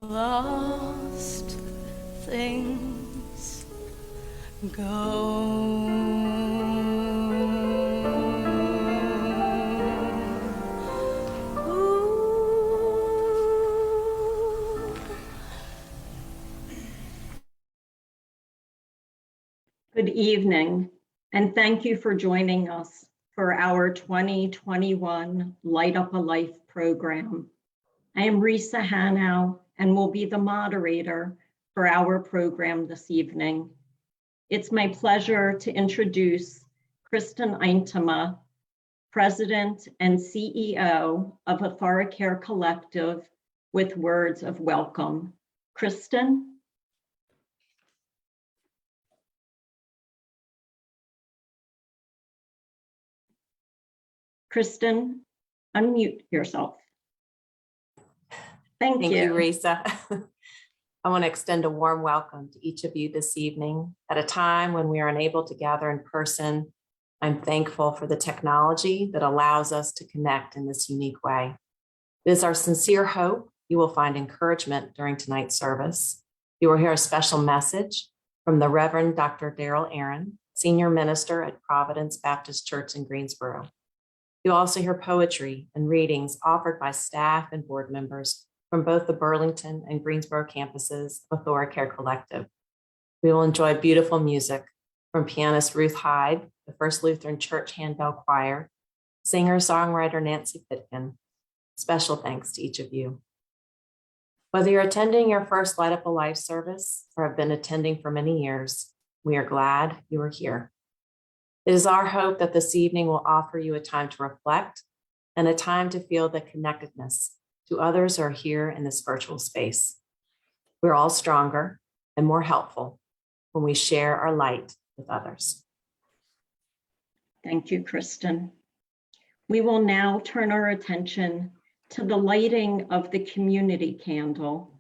lost things go. Good evening, and thank you for joining us for our 2021 Light Up a Life program. I am Risa Hanow and will be the moderator for our program this evening. It's my pleasure to introduce Kristen Eintema, President and CEO of AuthoriCare Collective, with words of welcome. Kristen? Kristen, unmute yourself. Thank you, Risa. I want to extend a warm welcome to each of you this evening. At a time when we are unable to gather in person, I'm thankful for the technology that allows us to connect in this unique way. It is our sincere hope you will find encouragement during tonight's service. You will hear a special message from the Reverend Dr. Daryl Aaron, Senior Minister at Providence Baptist Church in Greensboro. You'll also hear poetry and readings offered by staff and board members from both the Burlington and Greensboro campuses of AuthoriCare Collective. We will enjoy beautiful music from pianist Ruth Hyde, the First Lutheran Church Handbell Choir, singer-songwriter Nancy Pitkin. Special thanks to each of you. Whether you're attending your first Light Up a Life service or have been attending for many years, we are glad you are here. It is our hope that this evening will offer you a time to reflect and a time to feel the connectedness to others who are here in this virtual space. We're all stronger and more helpful when we share our light with others. Thank you, Kristen. We will now turn our attention to the lighting of the community candle.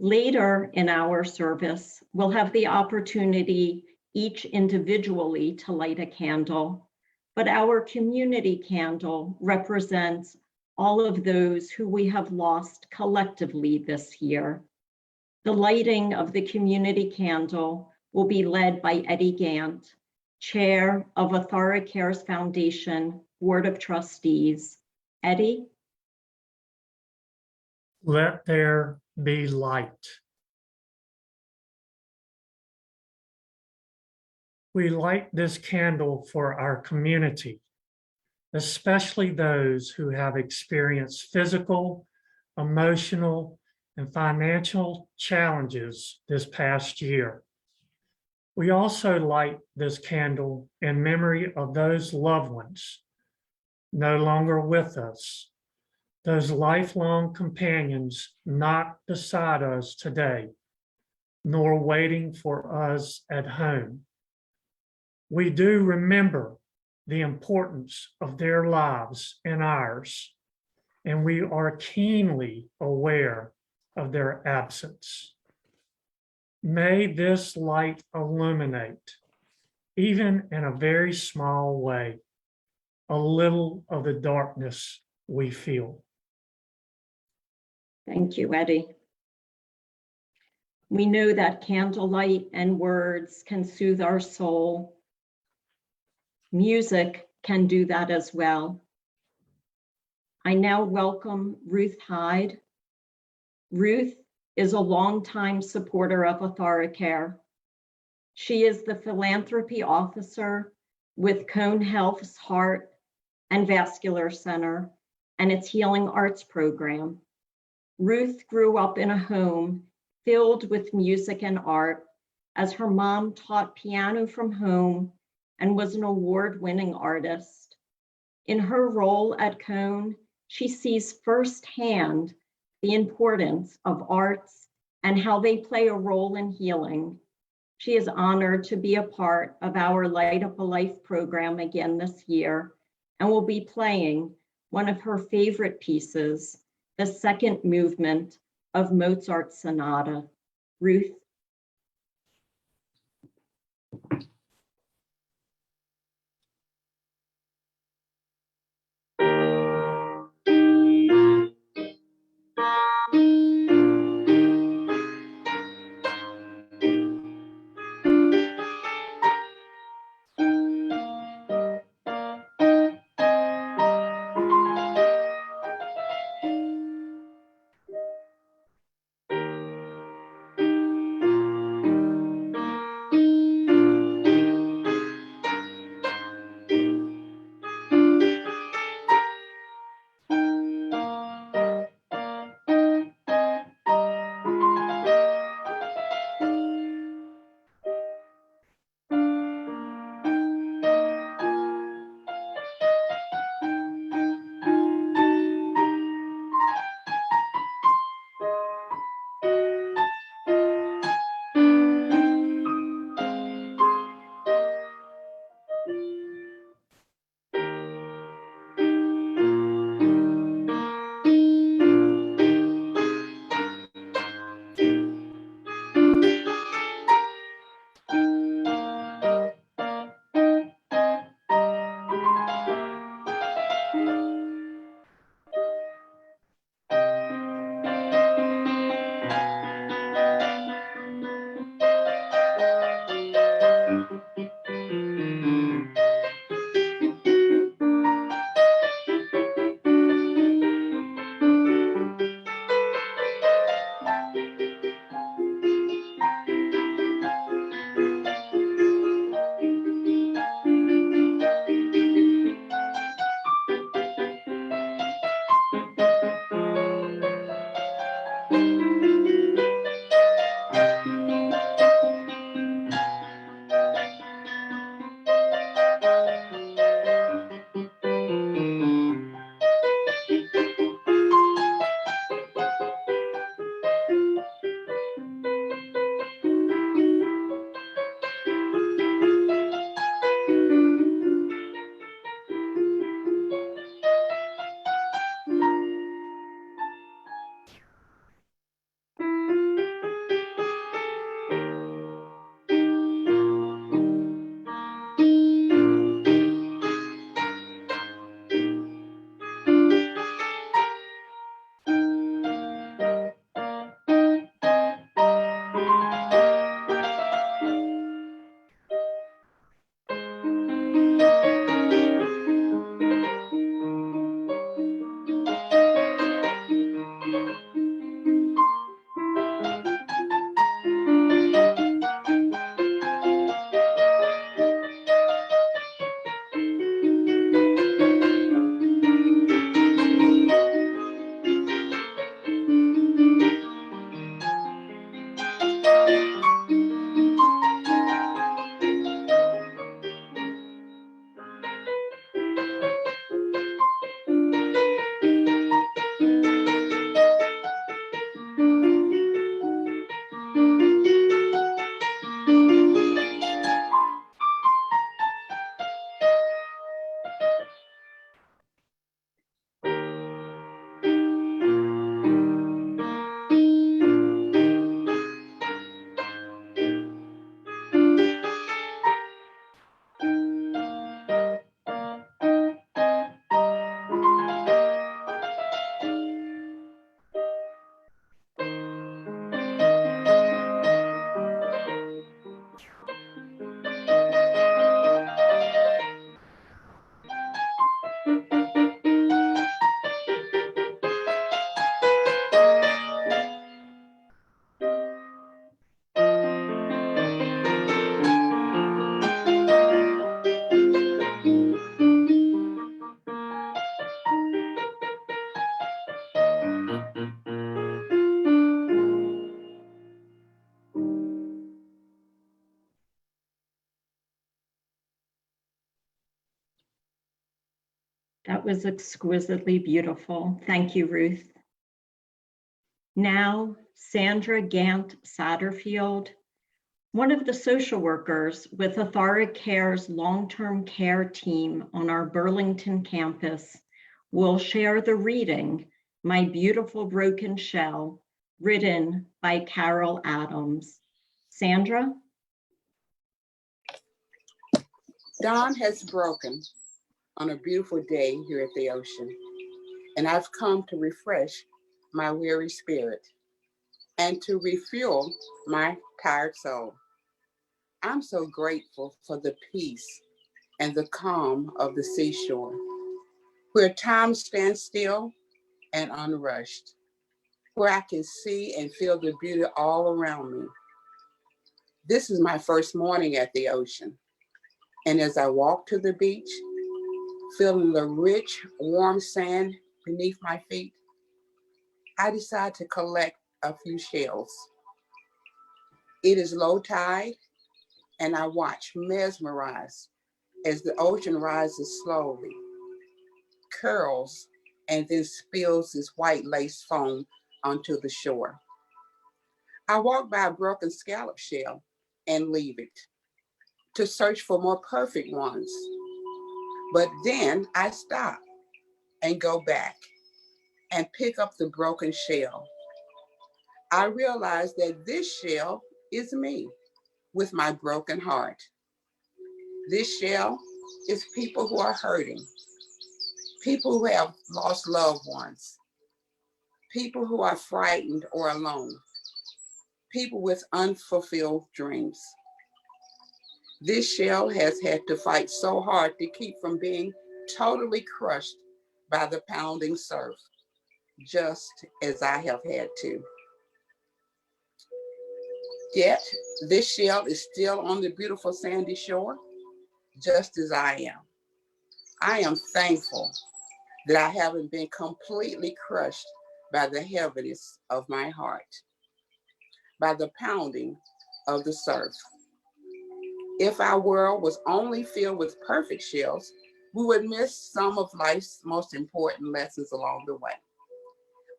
Later in our service, we'll have the opportunity each individually to light a candle, but our community candle represents all of those who we have lost collectively this year. The lighting of the community candle will be led by Eddie Gant, Chair of AuthoriCare's Foundation Board of Trustees. Eddie? Let there be light. We light this candle for our community, especially those who have experienced physical, emotional, and financial challenges this past year. We also light this candle in memory of those loved ones no longer with us, those lifelong companions not beside us today, nor waiting for us at home. We do remember the importance of their lives and ours, and we are keenly aware of their absence. May this light illuminate, even in a very small way, a little of the darkness we feel. Thank you, Eddie. We know that candlelight and words can soothe our soul. Music can do that as well. I now welcome Ruth Hyde. Ruth is a longtime supporter of AuthoriCare. She is the philanthropy officer with Cone Health's Heart and Vascular Center and its Healing Arts program. Ruth grew up in a home filled with music and art as her mom taught piano from home and was an award-winning artist. In her role at Cone, she sees firsthand the importance of arts and how they play a role in healing. She is honored to be a part of our Light Up a Life program again this year and will be playing one of her favorite pieces, the second movement of Mozart's Sonata. Ruth. That was exquisitely beautiful. Thank you, Ruth. Now, Sandra Gant Satterfield, one of the social workers with AthoriCare's long-term care team on our Burlington campus, will share the reading, My Beautiful Broken Shell, written by Carol Adams. Sandra? Dawn has broken on a beautiful day here at the ocean, and I've come to refresh my weary spirit and to refuel my tired soul. I'm so grateful for the peace and the calm of the seashore, where time stands still and unrushed, where I can see and feel the beauty all around me. This is my first morning at the ocean, and as I walk to the beach, feeling the rich, warm sand beneath my feet, I decide to collect a few shells. It is low tide, and I watch mesmerized as the ocean rises slowly, curls, and then spills this white lace foam onto the shore. I walk by a broken scallop shell and leave it to search for more perfect ones. But then I stop and go back and pick up the broken shell. I realize that this shell is me with my broken heart. This shell is people who are hurting, people who have lost loved ones, people who are frightened or alone, people with unfulfilled dreams. This shell has had to fight so hard to keep from being totally crushed by the pounding surf, just as I have had to. Yet, this shell is still on the beautiful sandy shore, just as I am. I am thankful that I haven't been completely crushed by the heaviness of my heart, by the pounding of the surf. If our world was only filled with perfect shells, we would miss some of life's most important lessons along the way.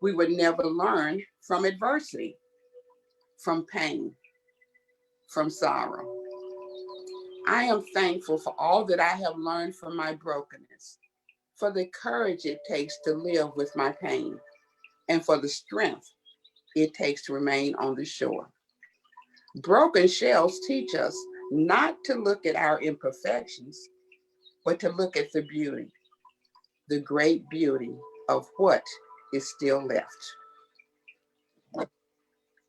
We would never learn from adversity, from pain, from sorrow. I am thankful for all that I have learned from my brokenness, for the courage it takes to live with my pain, and for the strength it takes to remain on the shore. Broken shells teach us not to look at our imperfections, but to look at the beauty, the great beauty of what is still left.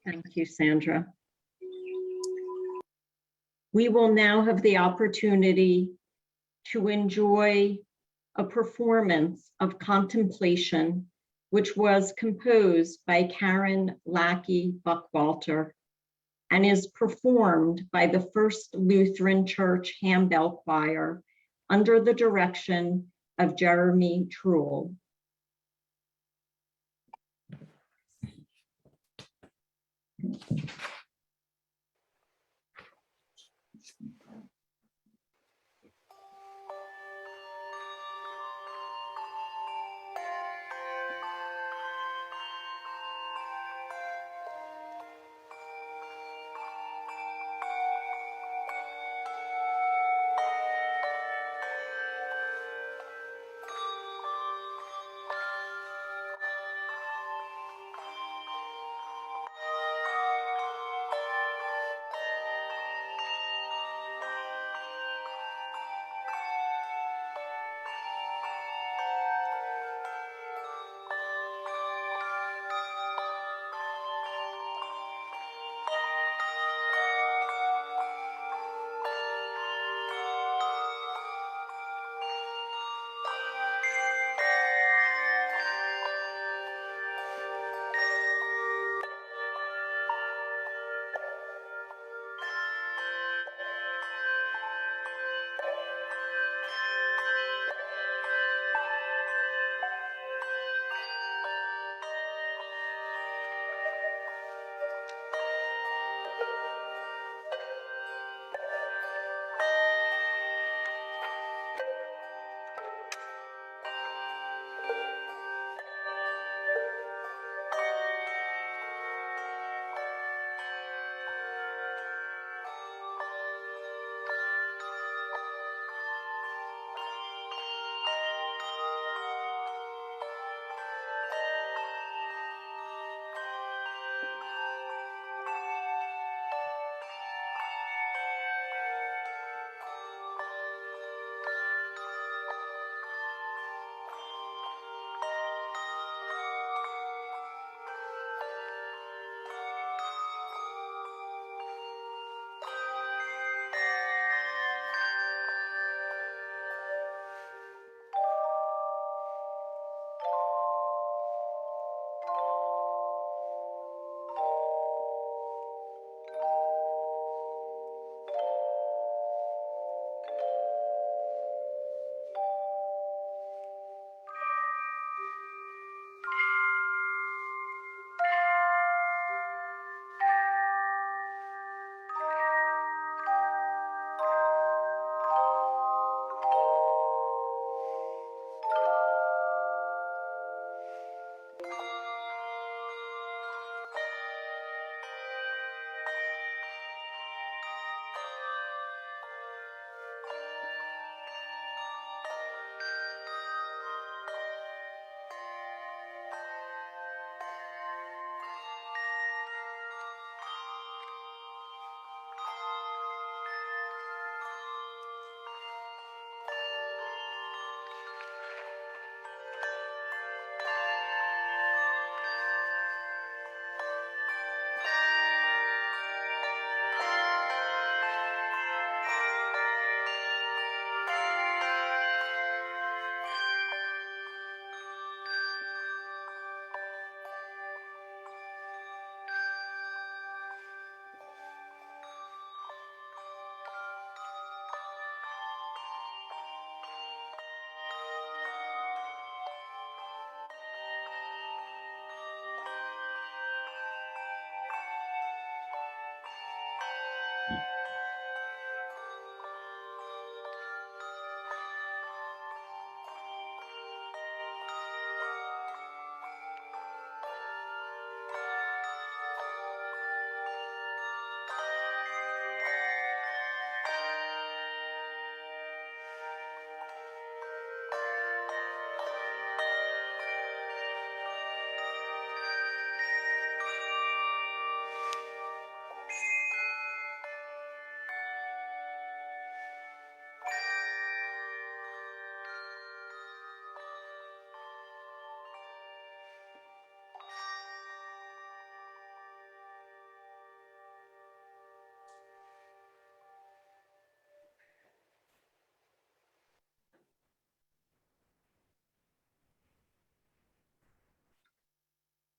Thank you, Sandra. We will now have the opportunity to enjoy a performance of Contemplation, which was composed by Karen Lackey Buckwalter and is performed by the First Lutheran Church Handbell Choir under the direction of Jeremy Truel.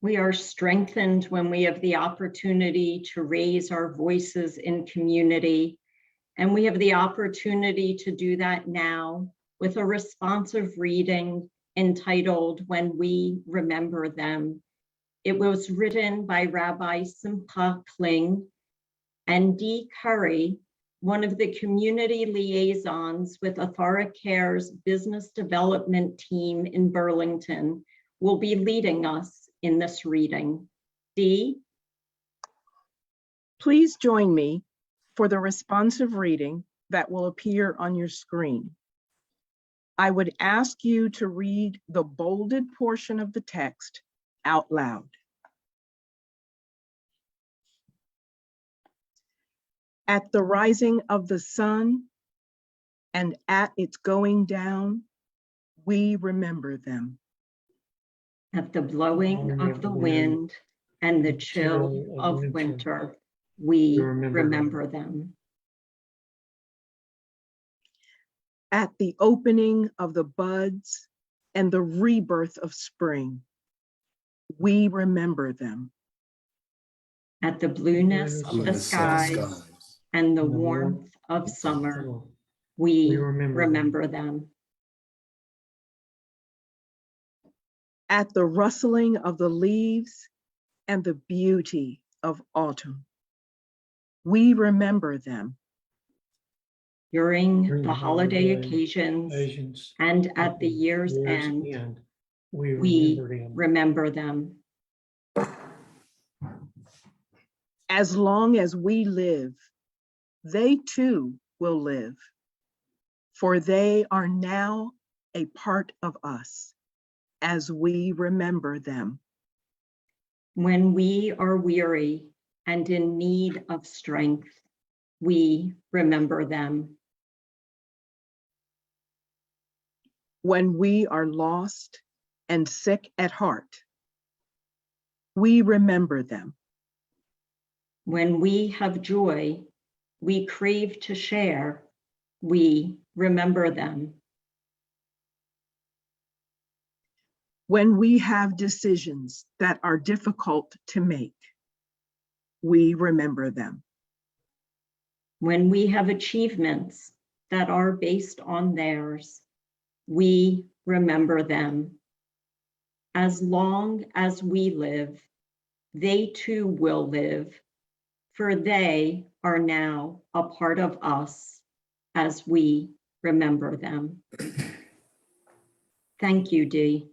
We are strengthened when we have the opportunity to raise our voices in community. And we have the opportunity to do that now with a responsive reading entitled When We Remember Them. It was written by Rabbi Simcha Kling and Dee Curry, one of the community liaisons with AthoriCare's business development team in Burlington, will be leading us in this reading. Dee? Please join me for the responsive reading that will appear on your screen. I would ask you to read the bolded portion of the text out loud. At the rising of the sun and at its going down, we remember them. At the blowing of the wind and the chill of winter, we remember them. At the opening of the buds and the rebirth of spring, we remember them. At the blueness of the skies and the warmth of summer, we remember them. At the rustling of the leaves and the beauty of autumn, we remember them. During the holiday occasions and at the year's end, we remember them. As long as we live, they too will live, for they are now a part of us as we remember them. When we are weary and in need of strength, we remember them. When we are lost and sick at heart, we remember them. When we have joy we crave to share, we remember them. When we have decisions that are difficult to make, we remember them. When we have achievements that are based on theirs, we remember them. As long as we live, they too will live, for they are now a part of us as we remember them. Thank you, Dee.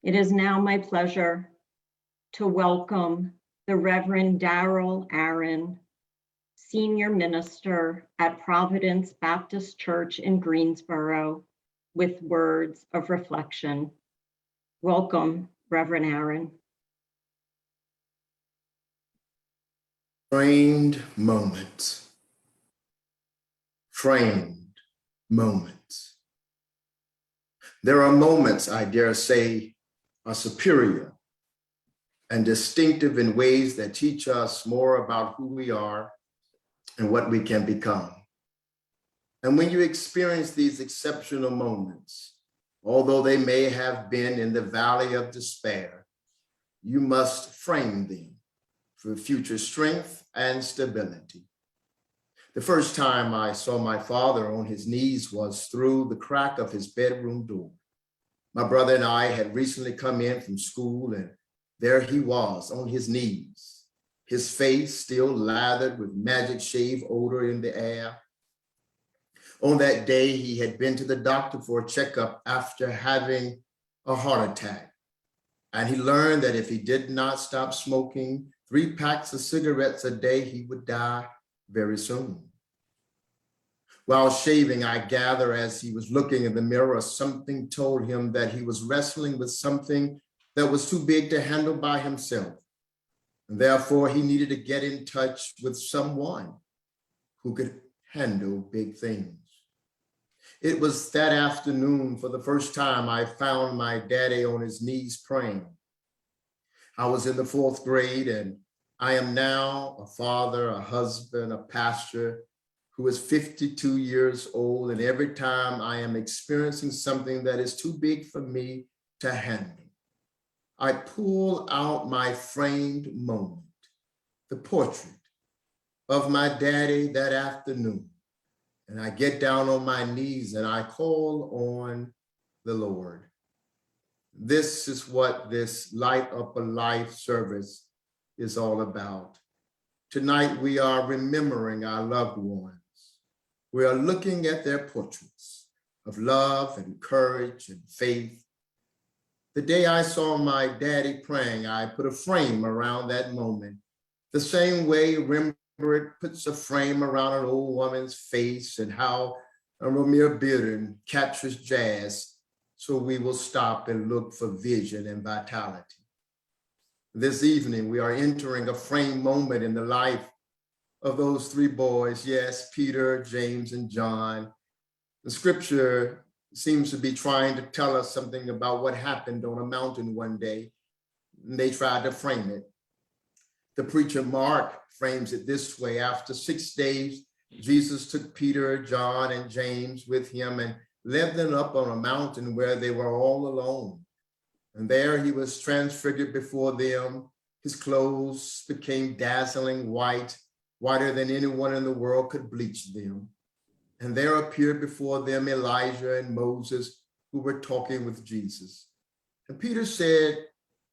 It is now my pleasure to welcome the Reverend Darrell Aaron, Senior Minister at Providence Baptist Church in Greensboro, with words of reflection. Welcome, Reverend Aaron. Framed moments. Framed moments. There are moments, I dare say, are superior and distinctive in ways that teach us more about who we are and what we can become. And when you experience these exceptional moments, although they may have been in the valley of despair, you must frame them for future strength and stability. The first time I saw my father on his knees was through the crack of his bedroom door. My brother and I had recently come in from school, and there he was on his knees, his face still lathered with magic shave odor in the air. On that day, he had been to the doctor for a checkup after having a heart attack. And he learned that if he did not stop smoking 3 packs of cigarettes a day, he would die very soon. While shaving, I gather as he was looking in the mirror, something told him that he was wrestling with something that was too big to handle by himself. And therefore, he needed to get in touch with someone who could handle big things. It was that afternoon, for the first time, I found my daddy on his knees praying. I was in the 4th grade, and I am now a father, a husband, a pastor who is 52 years old, and every time I am experiencing something that is too big for me to handle, I pull out my framed moment, the portrait of my daddy that afternoon, and I get down on my knees and I call on the Lord. This is what this Light Up a Life service is all about. Tonight, we are remembering our loved ones. We are looking at their portraits of love and courage and faith. The day I saw my daddy praying, I put a frame around that moment. The same way Rembrandt puts a frame around an old woman's face, and how Romeo Bearden captures jazz. So we will stop and look for vision and vitality. This evening, we are entering a frame moment in the life of those three boys. Yes, Peter, James, and John. The scripture seems to be trying to tell us something about what happened on a mountain one day. And they tried to frame it. The preacher Mark frames it this way: after 6 days, Jesus took Peter, John, and James with him and led them up on a mountain where they were all alone. And there he was transfigured before them. His clothes became dazzling white, whiter than anyone in the world could bleach them. And there appeared before them Elijah and Moses, who were talking with Jesus. And Peter said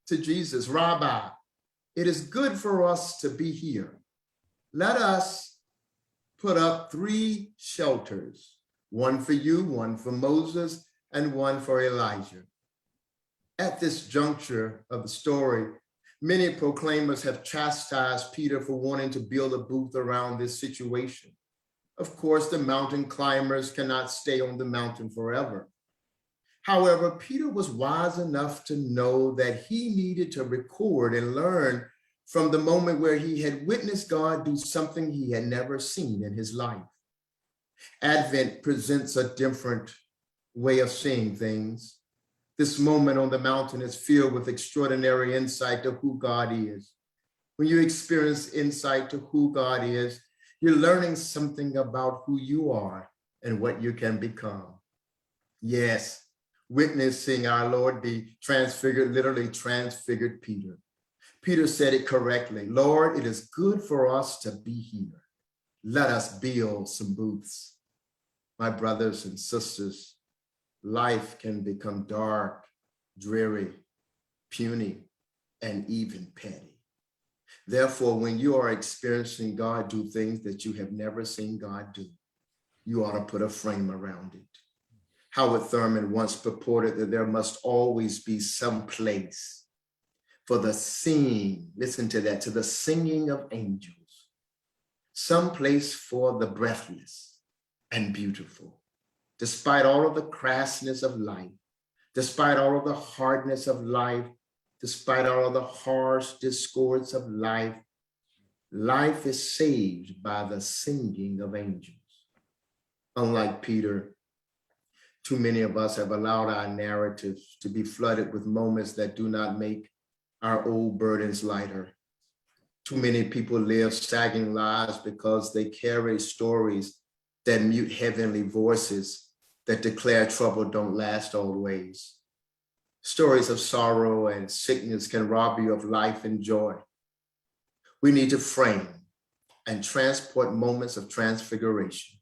to Jesus, "Rabbi, it is good for us to be here. Let us put up 3 shelters, one for you, one for Moses, and one for Elijah." At this juncture of the story, many proclaimers have chastised Peter for wanting to build a booth around this situation. Of course, the mountain climbers cannot stay on the mountain forever. However, Peter was wise enough to know that he needed to record and learn from the moment where he had witnessed God do something he had never seen in his life. Advent presents a different way of seeing things. This moment on the mountain is filled with extraordinary insight to who God is. When you experience insight to who God is, you're learning something about who you are and what you can become. Yes, witnessing our Lord be transfigured, literally transfigured Peter. Peter said it correctly: "Lord, it is good for us to be here. Let us build some booths." My brothers and sisters, life can become dark, dreary, puny, and even petty. Therefore, when you are experiencing God do things that you have never seen God do, you ought to put a frame around it. Howard Thurman once purported that there must always be some place for the singing, listen to that, to the singing of angels, some place for the breathless and beautiful. Despite all of the crassness of life, despite all of the hardness of life, despite all of the harsh discords of life, life is saved by the singing of angels. Unlike Peter, too many of us have allowed our narratives to be flooded with moments that do not make our old burdens lighter. Too many people live sagging lives because they carry stories that mute heavenly voices that declare trouble don't last always. Stories of sorrow and sickness can rob you of life and joy. We need to frame and transport moments of transfiguration.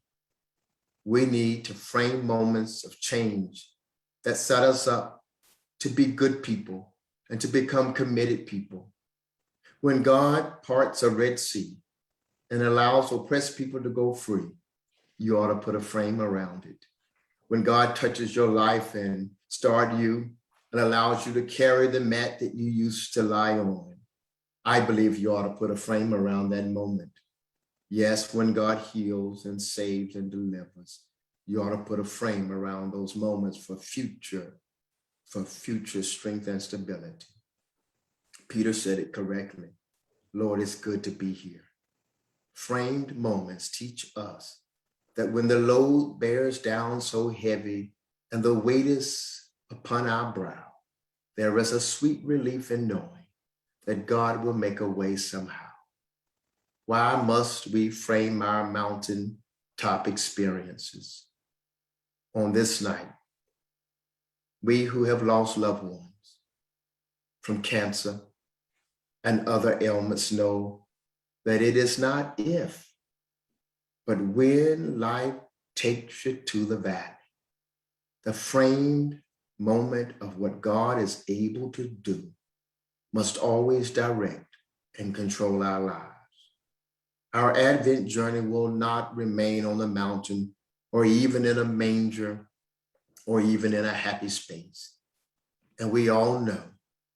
We need to frame moments of change that set us up to be good people and to become committed people. When God parts a Red Sea and allows oppressed people to go free, you ought to put a frame around it. When God touches your life and starts you and allows you to carry the mat that you used to lie on, I believe you ought to put a frame around that moment. Yes, when God heals and saves and delivers, you ought to put a frame around those moments for future strength and stability. Peter said it correctly. Lord, it's good to be here. Framed moments teach us that when the load bears down so heavy and the weight is upon our brow, there is a sweet relief in knowing that God will make a way somehow. Why must we frame our mountain top experiences. On this night, we who have lost loved ones from cancer and other ailments know that it is not if, but when life takes you to the valley, the framed moment of what God is able to do must always direct and control our lives. Our Advent journey will not remain on the mountain or even in a manger or even in a happy space. And we all know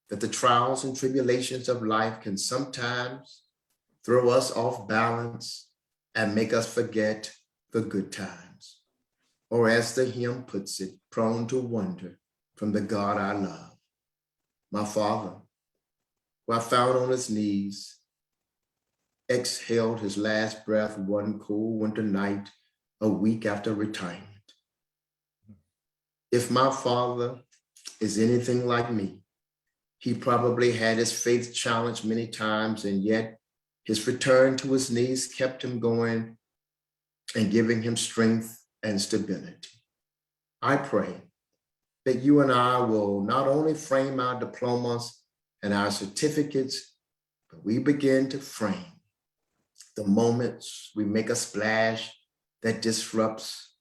that the trials and tribulations of life can sometimes throw us off balance and make us forget the good times. Or as the hymn puts it, prone to wander from the God I love. My father, who I found on his knees, exhaled his last breath one cool winter night, a week after retirement. If my father is anything like me, he probably had his faith challenged many times, and yet his return to his knees kept him going and giving him strength and stability. I pray that you and I will not only frame our diplomas and our certificates, but we begin to frame the moments we make a splash that disrupts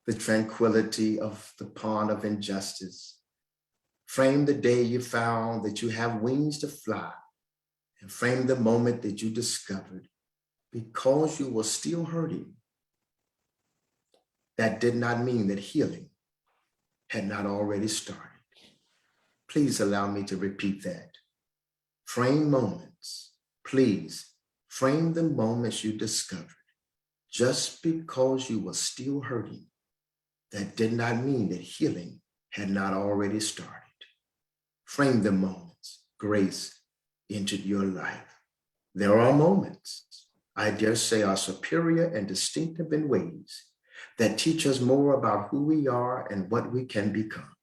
the tranquility of the pond of injustice. Frame the day you found that you have wings to fly, and frame the moment that you discovered because you were still hurting. That did not mean that healing had not already started. Please allow me to repeat that. Frame moments, please frame the moments you discovered. Just because you were still hurting, that did not mean that healing had not already started. Frame the moments grace entered your life. There are moments, I dare say, are superior and distinctive in ways that teach us more about who we are and what we can become.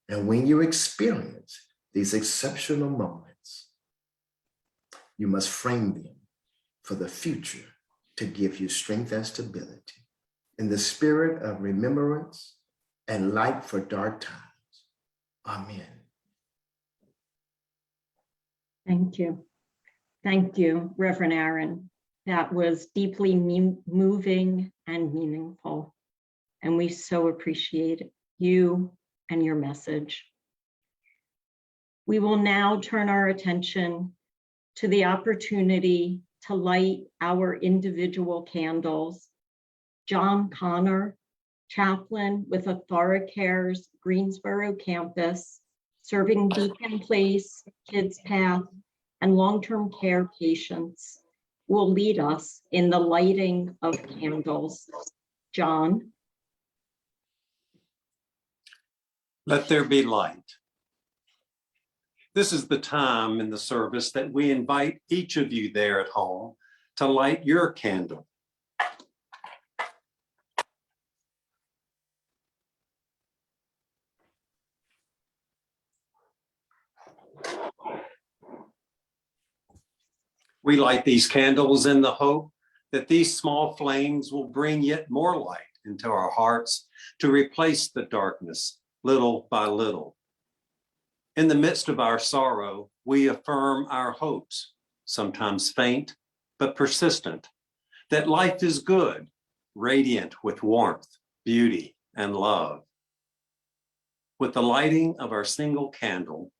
And when you experience these exceptional moments, you must frame them for the future to give you strength and stability. In the spirit of remembrance and light for dark times. Amen. Thank you. Thank you, Reverend Aaron. That was deeply moving and meaningful. And we so appreciate you and your message. We will now turn our attention to the opportunity to light our individual candles. John Connor, chaplain with AthoriCare's Greensboro campus, serving Beacon Place, Kids Path, and long-term care patients, will lead us in the lighting of candles. John. Let there be light. This is the time in the service that we invite each of you there at home to light your candle. We light these candles in the hope that these small flames will bring yet more light into our hearts to replace the darkness little by little. In the midst of our sorrow, we affirm our hopes, sometimes faint but persistent, that life is good, radiant with warmth, beauty, and love. With the lighting of our single candle,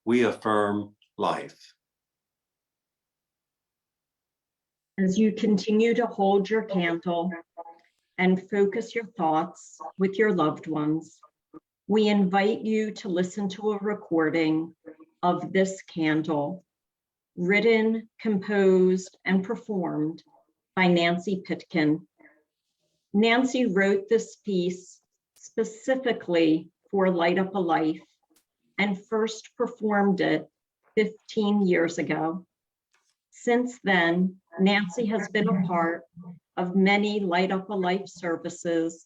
we affirm life. As you continue to hold your candle and focus your thoughts with your loved ones, we invite you to listen to a recording of this candle, written, composed, and performed by Nancy Pitkin. Nancy wrote this piece specifically for Light Up a Life and first performed it 15 years ago. Since then, Nancy has been a part of many Light Up a Life services,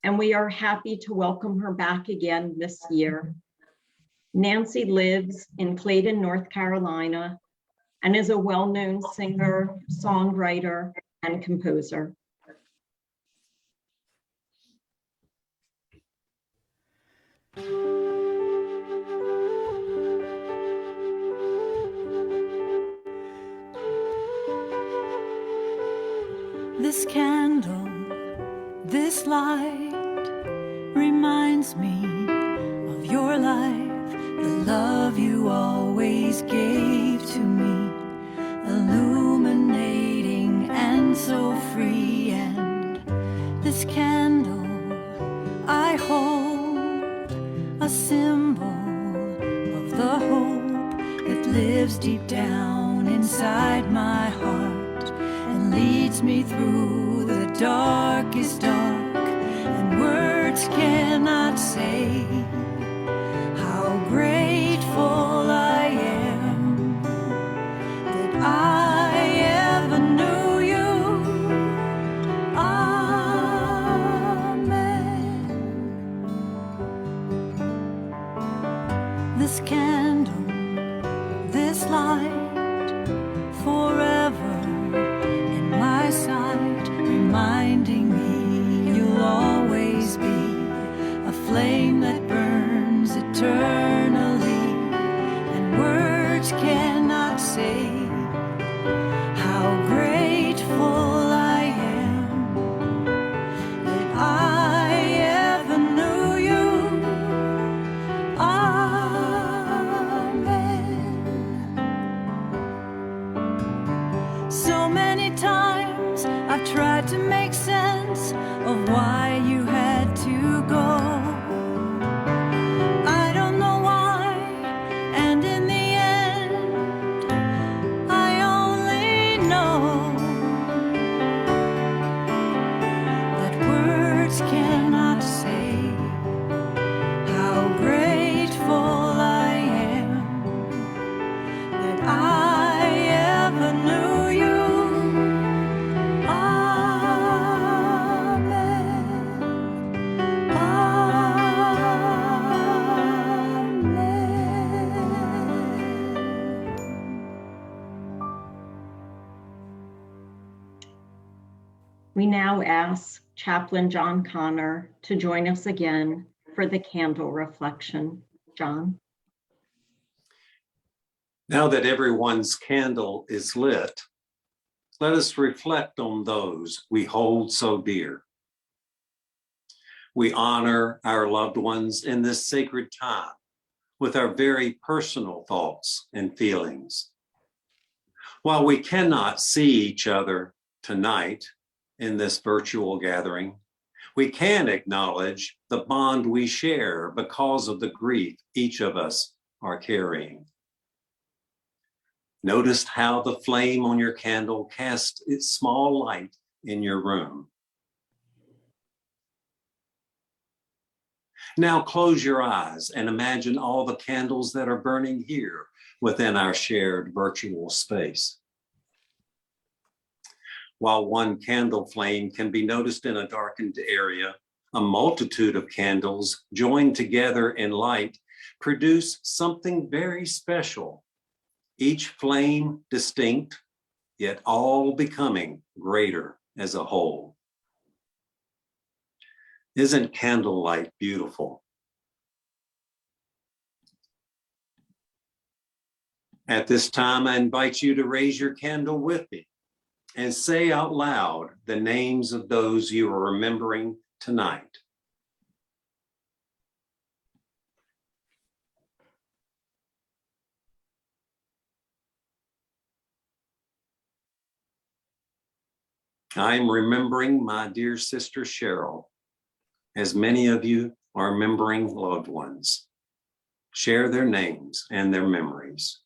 and we are happy to welcome her back again this year. Nancy lives in Clayton, North Carolina, and is a well-known singer, songwriter, and composer. This candle, this light reminds me of your life, the love you always gave to me, illuminating and so free. And this candle I hold, a symbol of the hope that lives deep down inside my heart and leads me through the darkest dark, and words cannot say how grateful I am that I ever knew you. Amen. This candle, this light, forever in my sight, reminding me you'll always be a flame that burns eternally, and words cannot say how grateful I am that I ever knew you. Amen. So many times I've tried to make sense of why you had to go. I don't know why, and in the end, I only know that words cannot say how grateful I am that I ever knew you. We now ask Chaplain John Connor to join us again for the candle reflection. John. Now that everyone's candle is lit, let us reflect on those we hold so dear. We honor our loved ones in this sacred time with our very personal thoughts and feelings. While we cannot see each other tonight in this virtual gathering, we can acknowledge the bond we share because of the grief each of us are carrying. Notice how the flame on your candle casts its small light in your room. Now close your eyes and imagine all the candles that are burning here within our shared virtual space. While one candle flame can be noticed in a darkened area, a multitude of candles joined together in light produce something very special, each flame distinct, yet all becoming greater as a whole. Isn't candlelight beautiful? At this time, I invite you to raise your candle with me and say out loud the names of those you are remembering tonight. I'm remembering my dear sister Cheryl, as many of you are remembering loved ones. Share their names and their memories.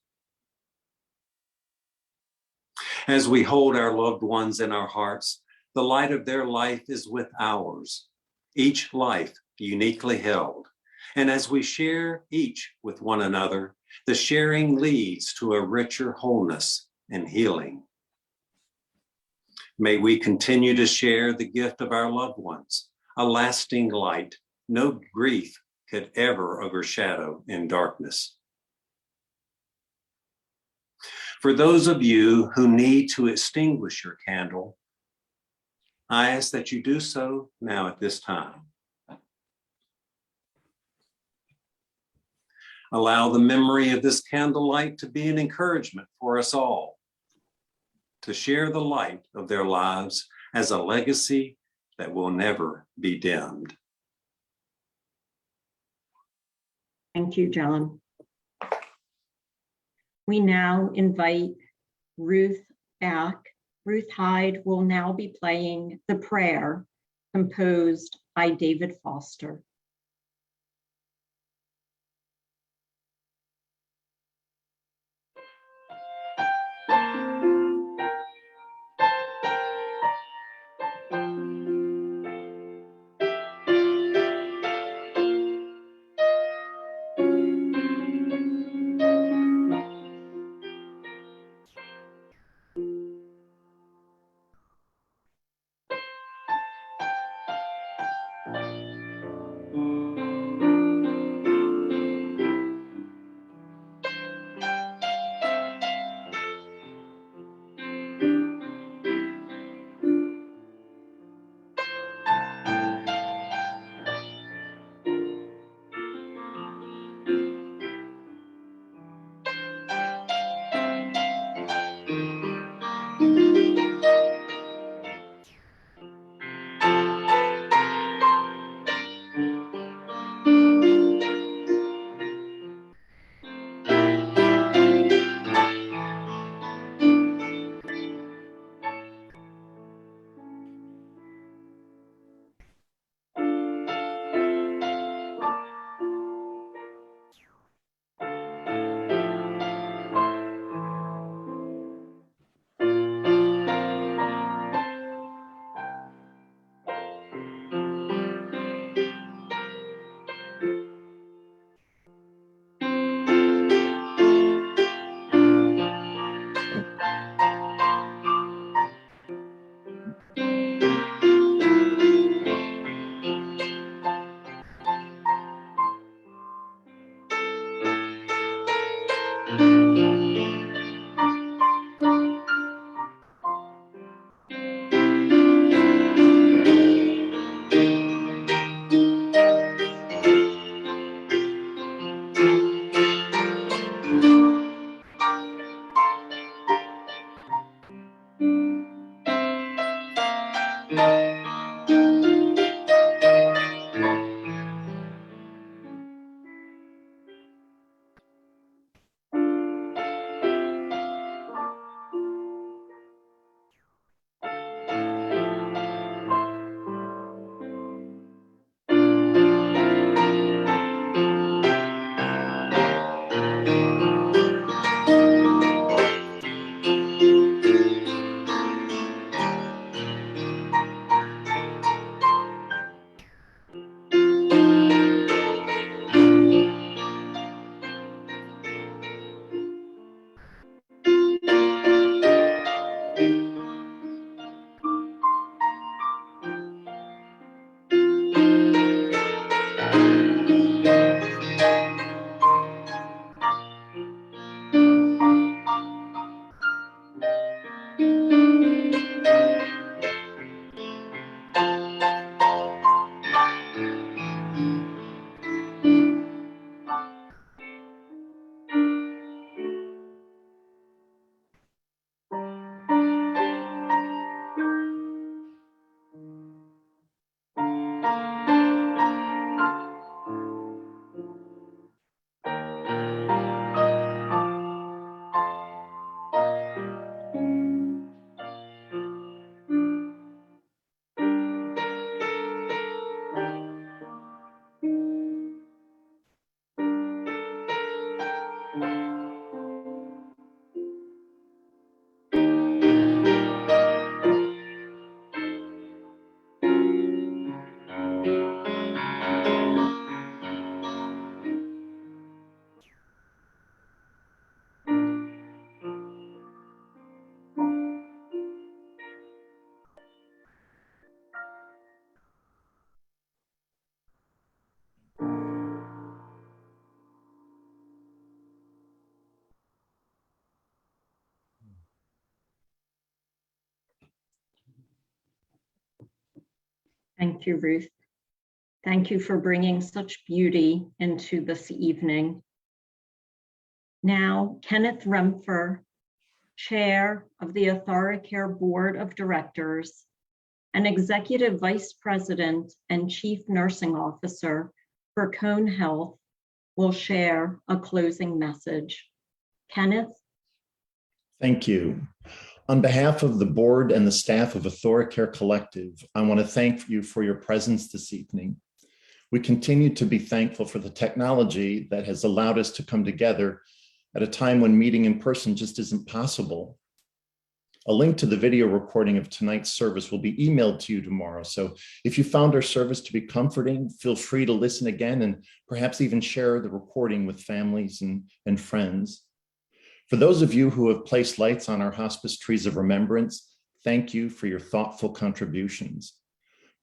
As we hold our loved ones in our hearts, the light of their life is with ours, each life uniquely held. And as we share each with one another, the sharing leads to a richer wholeness and healing. May we continue to share the gift of our loved ones, a lasting light no grief could ever overshadow in darkness. For those of you who need to extinguish your candle, I ask that you do so now at this time. Allow the memory of this candlelight to be an encouragement for us all to share the light of their lives as a legacy that will never be dimmed. Thank you, John. We now invite Ruth back. Ruth Hyde will now be playing The Prayer, composed by David Foster. Thank you, Ruth. Thank you for bringing such beauty into this evening. Now, Kenneth Remfer, Chair of the AthoriCare Board of Directors and Executive Vice President and Chief Nursing Officer for Cone Health, will share a closing message. Kenneth? Thank you. On behalf of the board and the staff of AthoriCare Collective, I want to thank you for your presence this evening. We continue to be thankful for the technology that has allowed us to come together at a time when meeting in person just isn't possible. A link to the video recording of tonight's service will be emailed to you tomorrow. So if you found our service to be comforting, feel free to listen again and perhaps even share the recording with families and friends. For those of you who have placed lights on our hospice trees of remembrance, thank you for your thoughtful contributions.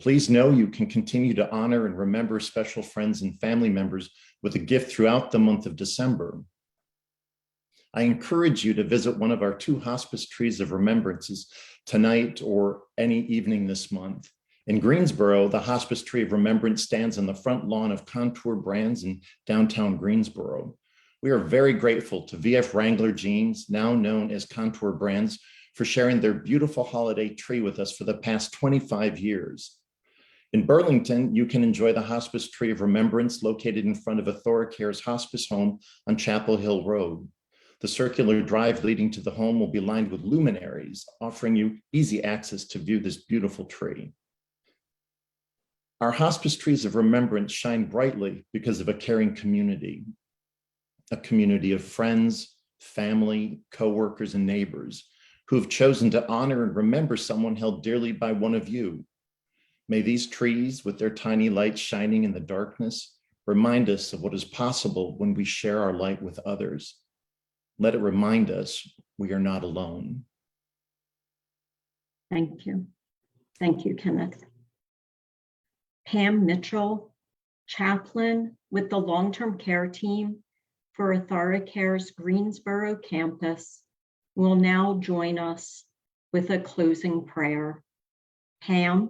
Please know you can continue to honor and remember special friends and family members with a gift throughout the month of December. I encourage you to visit one of our 2 hospice trees of remembrances tonight or any evening this month. In Greensboro, the Hospice Tree of Remembrance stands on the front lawn of Contour Brands in downtown Greensboro. We are very grateful to VF Wrangler Jeans, now known as Contour Brands, for sharing their beautiful holiday tree with us for the past 25 years. In Burlington, you can enjoy the Hospice Tree of Remembrance located in front of AthoriCare's hospice home on Chapel Hill Road. The circular drive leading to the home will be lined with luminaries, offering you easy access to view this beautiful tree. Our hospice trees of remembrance shine brightly because of a caring community, a community of friends, family, coworkers, and neighbors who have chosen to honor and remember someone held dearly by one of you. May these trees, with their tiny lights shining in the darkness, remind us of what is possible when we share our light with others. Let it remind us we are not alone. Thank you. Thank you, Kenneth. Pam Mitchell, chaplain with the long-term care team for AthoriCare's Greensboro campus, will now join us with a closing prayer. Pam?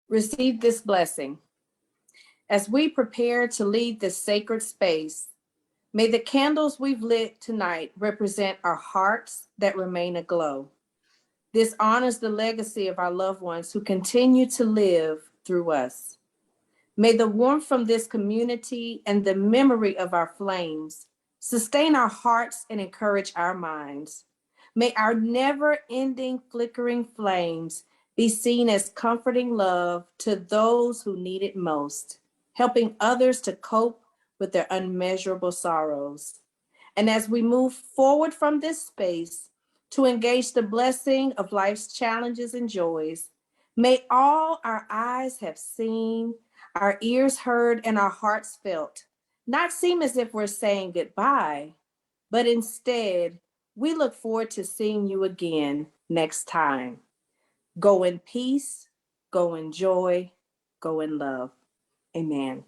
Receive this blessing. As we prepare to leave this sacred space, may the candles we've lit tonight represent our hearts that remain aglow. This honors the legacy of our loved ones who continue to live through us. May the warmth from this community and the memory of our flames sustain our hearts and encourage our minds. May our never-ending flickering flames be seen as comforting love to those who need it most, helping others to cope with their unmeasurable sorrows. And as we move forward from this space to engage the blessing of life's challenges and joys, may all our eyes have seen, our ears heard, and our hearts felt not seem as if we're saying goodbye, but instead, we look forward to seeing you again next time. Go in peace, go in joy, go in love. Amen.